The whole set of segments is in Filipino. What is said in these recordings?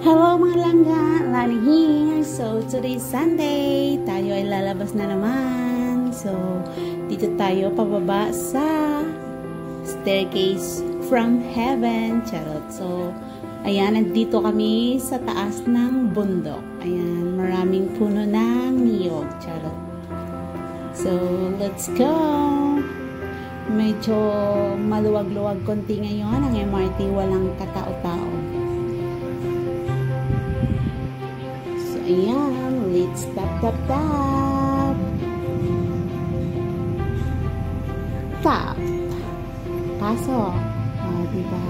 Hello mga langga, Lani here. So today Sunday, tayo ay lalabas na naman. So dito tayo pababa sa staircase from heaven. Charot. So ayan, nandito kami sa taas ng bundok. Ayan, maraming puno ng niyog. Charot. So let's go. Medyo maluwag-luwag konti ngayon ang MRT, walang katao-tao. So ayan, let's tap. Pasok. Diba?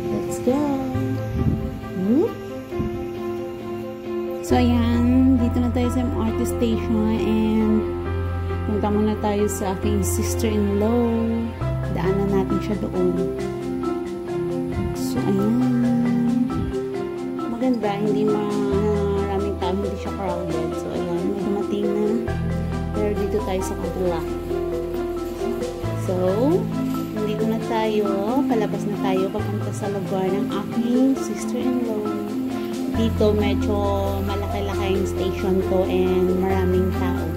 Let's go. Whoop. So ayan, dito na tayo sa MRT station and punta muna tayo sa aking sister-in-law. Daanan natin siya doon. So ayan, maganda, hindi maraming tao, hindi siya crowded. So ayan, may dumating na. Pero dito tayo sa kabila. So dito na tayo, palabas na tayo papunta sa lugar ng aking sister-in-law. Dito medyo malaki-laki yung station ko and maraming tao.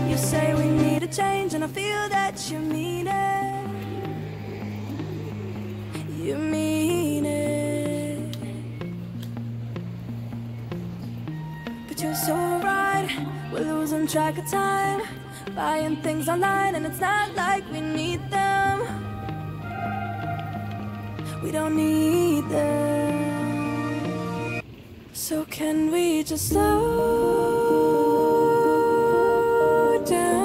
You say we need a change and I feel that you mean it. You mean it. But you're so right, we're losing track of time, buying things online and it's not like we need them. We don't need them. So can we just slow down?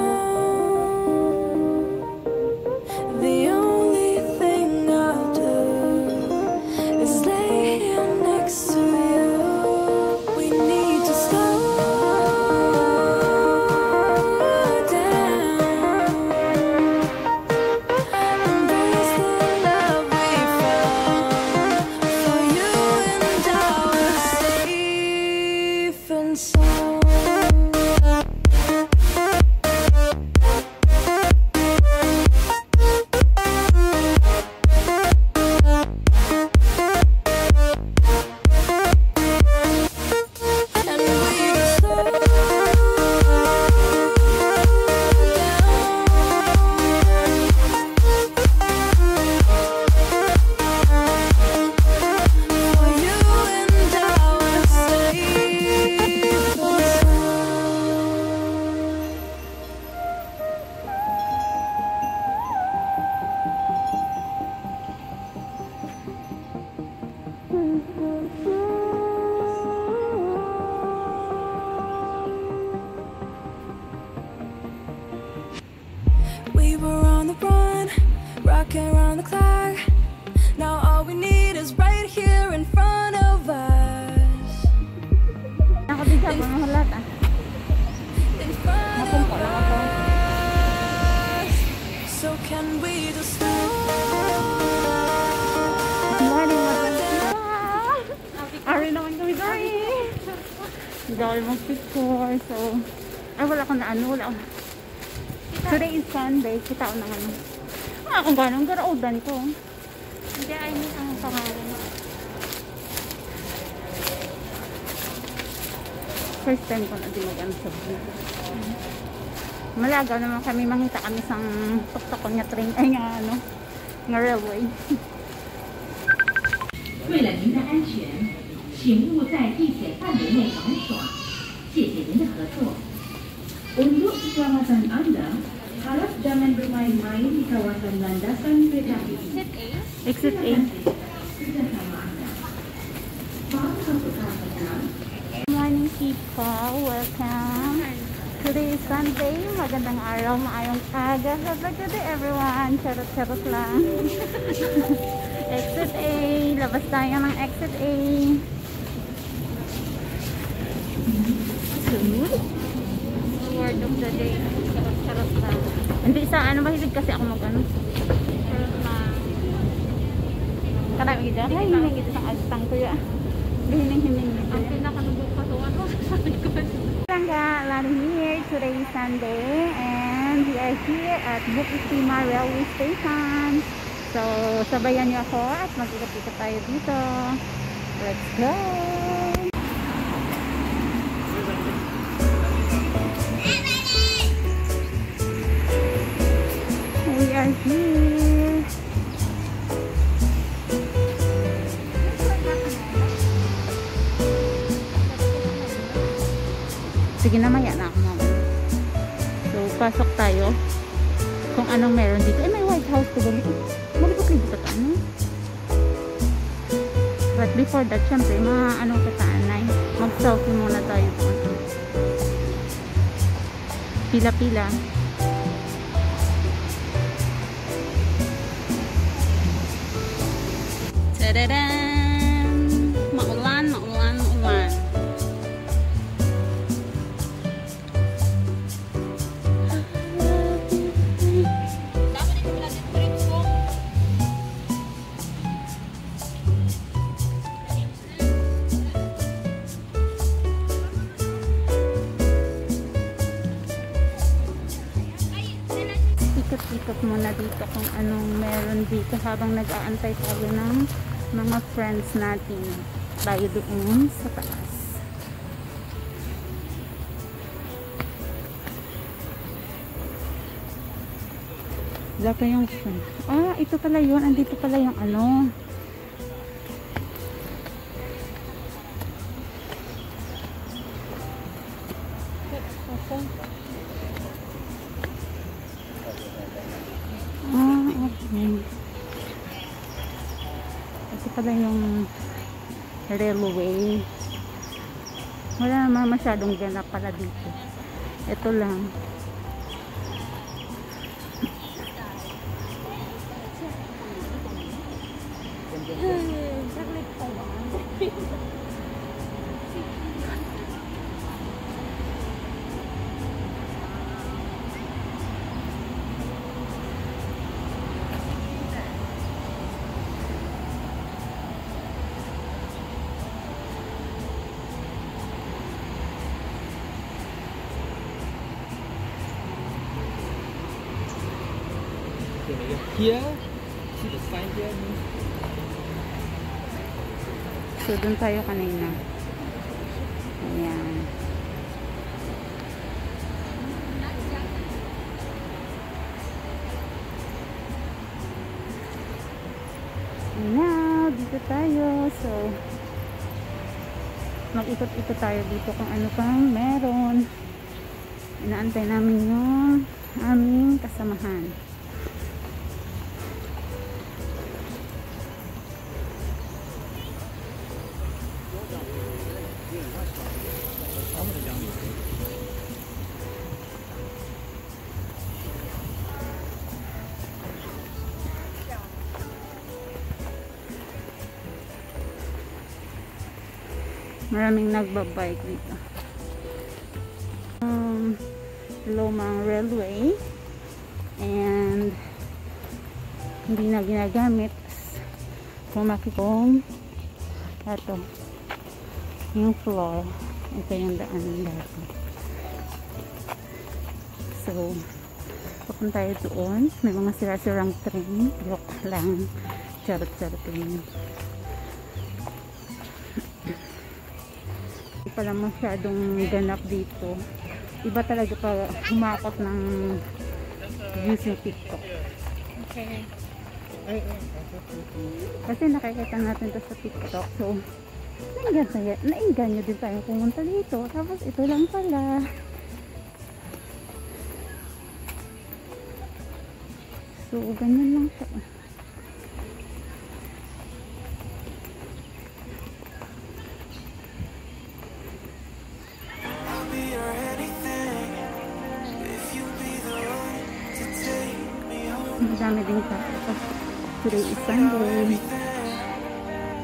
The only thing I'll do is lay here next to you. We need to slow down. Embrace the love we found. For you and I was safe and sound. And we just slow down. For you and I was safe and sound. We were on the run, rocking around the clock. Now all we need is right here in front of us. Ako din siya, mahalat ah. In front Napumpo of lang ako. us. So can we just slow Morning, maganda. Ari naman kami, sorry. Hindi ako mag-picture, so ay wala ko na ano, wala ko. Today is Sunday, kita ko na ano. Kung gano'ng garaudan ko. Hindi, ay may ang pangalan. First time ko na din mag-ano sa vlog. Malaga naman kami, mangita kami sa tuktok nga train, ay nga ano, nga railway. 为了您的安全，请勿在地铁范围内玩耍。谢谢您的合作。Untuk keselamatan Anda, harap jangan bermain-main di kawasan landasan kereta api. Exit A. Kerjasama Anda. Maaf untuk kehabisan. Good morning people, welcome. Today is Sunday, magandang araw, maayong aga. Happy today everyone, charot-charot lang. Exit A, labas tayo ng exit A. Word of the day, charot-charot lang. Hindi sa ano, mahilig kasi ako mag-ano. Charot lang. Karami kita, ay hining kita sa agtang ko ya. Hining-hining. Ang pinakanubo pa to, ano? Langga, Lani here. Today is Sunday and and we are here at Bukit-Timah Railway Station. So, sabayan niyo ako at mag-ikot-ikot tayo dito. Let's go! We are here. Sige na, maya na ako naman. So, pasok tayo. Kung anong meron dito. Eh, may White House to balik. Malibot dito ka, ano? But before that, syempre, mga anong katanay. Mag-selfie muna tayo po. Pila-pila. Tadadam! Maulan, maulan, maulan. Ikot-ikot muna dito kung anong meron dito habang nag-aantay tayo ng mga friends natin tayo doon sa taas. Wala pa yung friend. Ah, ito pala yun. Andito pala yung ano. Okay. Ito pala yung railway. Wala naman masyadong ganap pala dito. Ito lang. Here, see the sign here? So, dun tayo kanina. Ayan. Now, dito tayo. So, mag-ikot-ikot tayo dito kung ano pang meron. Inaantay namin yung aming kasamahan. Maraming nagbabike dito. Lumang Railway and hindi na ginagamit. Kung makikong ito yung floor, ito yung daanan dito. So papunta tayo doon. May mga sira-sirang train. Joke lang, charot-charot lang. Pala masyadong ganap dito. Iba talaga pa humakot ng views ng TikTok. Okay. Kasi nakikita natin to sa TikTok. So, nainganyo din tayo pumunta dito. Tapos ito lang pala. So, ganyan lang siya. Madami din tao. Today is Sunday.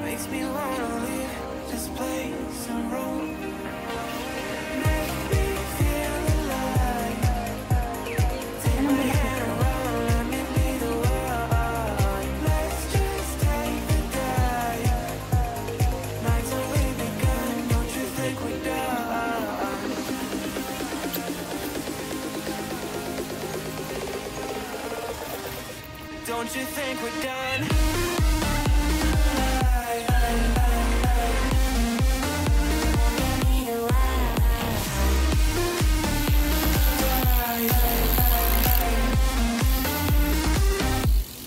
Makes me wanna leave this place and roam. Don't you think we're done?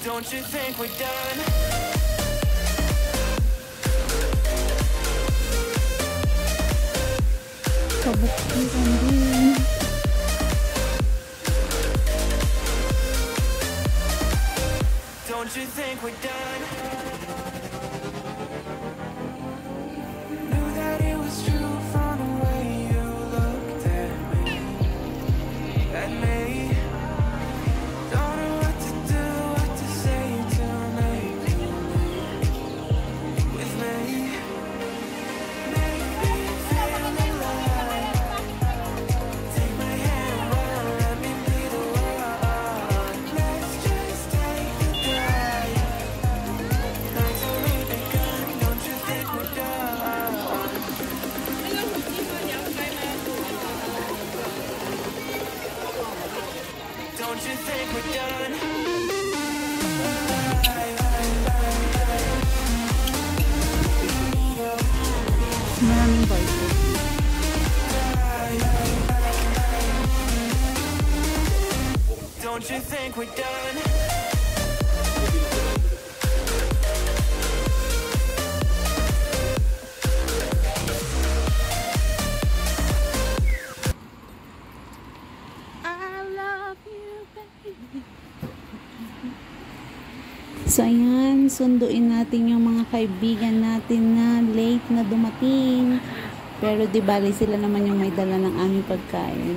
Don't you think we're done? Kabuktiran din. Don't you think we're done? Knew that it was true from the way you looked at me. At me. Don't know what to do, what to say to make you leave with me. Make me feel alive. Take my hand, run, let me be the one. Let's just take the drive. Nights only begun, don't you think we're done? Don't you think we're done? Maraming voices. Don't you think we're done? I love you, baby. So ayan, sunduin natin yung mga kaibigan natin na late na dumating. Pero di bali sila naman yung may dala ng aming pagkain.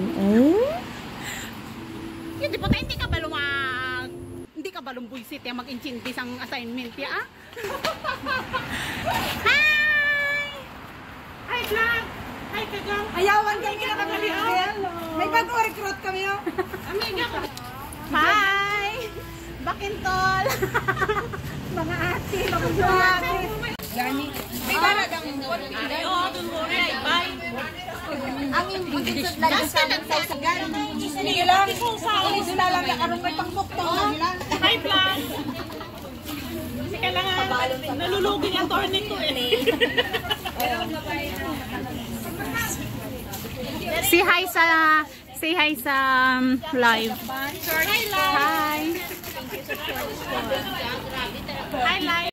Hindi po tayo, hindi ka ba lumbuisit yung mag-inchindis ang assignment ya, ah? Hi! Hi, vlog! Hi, kagang! Ayawan kami na kami May bagong recruit kami oh. Amiga ko! Hi! Bakintol! Mga ate, mga ate. Gani. May daragang Oh, don't worry, bye! ang imbutisod lang sa sasagan. Sige lang. Sige lang na karong may pangbuktong nila. Hi, vlog! Kasi kailangan nalulugin ang attorney ko eh. Say hi sa live. Hi, live! Hi. Hi, live!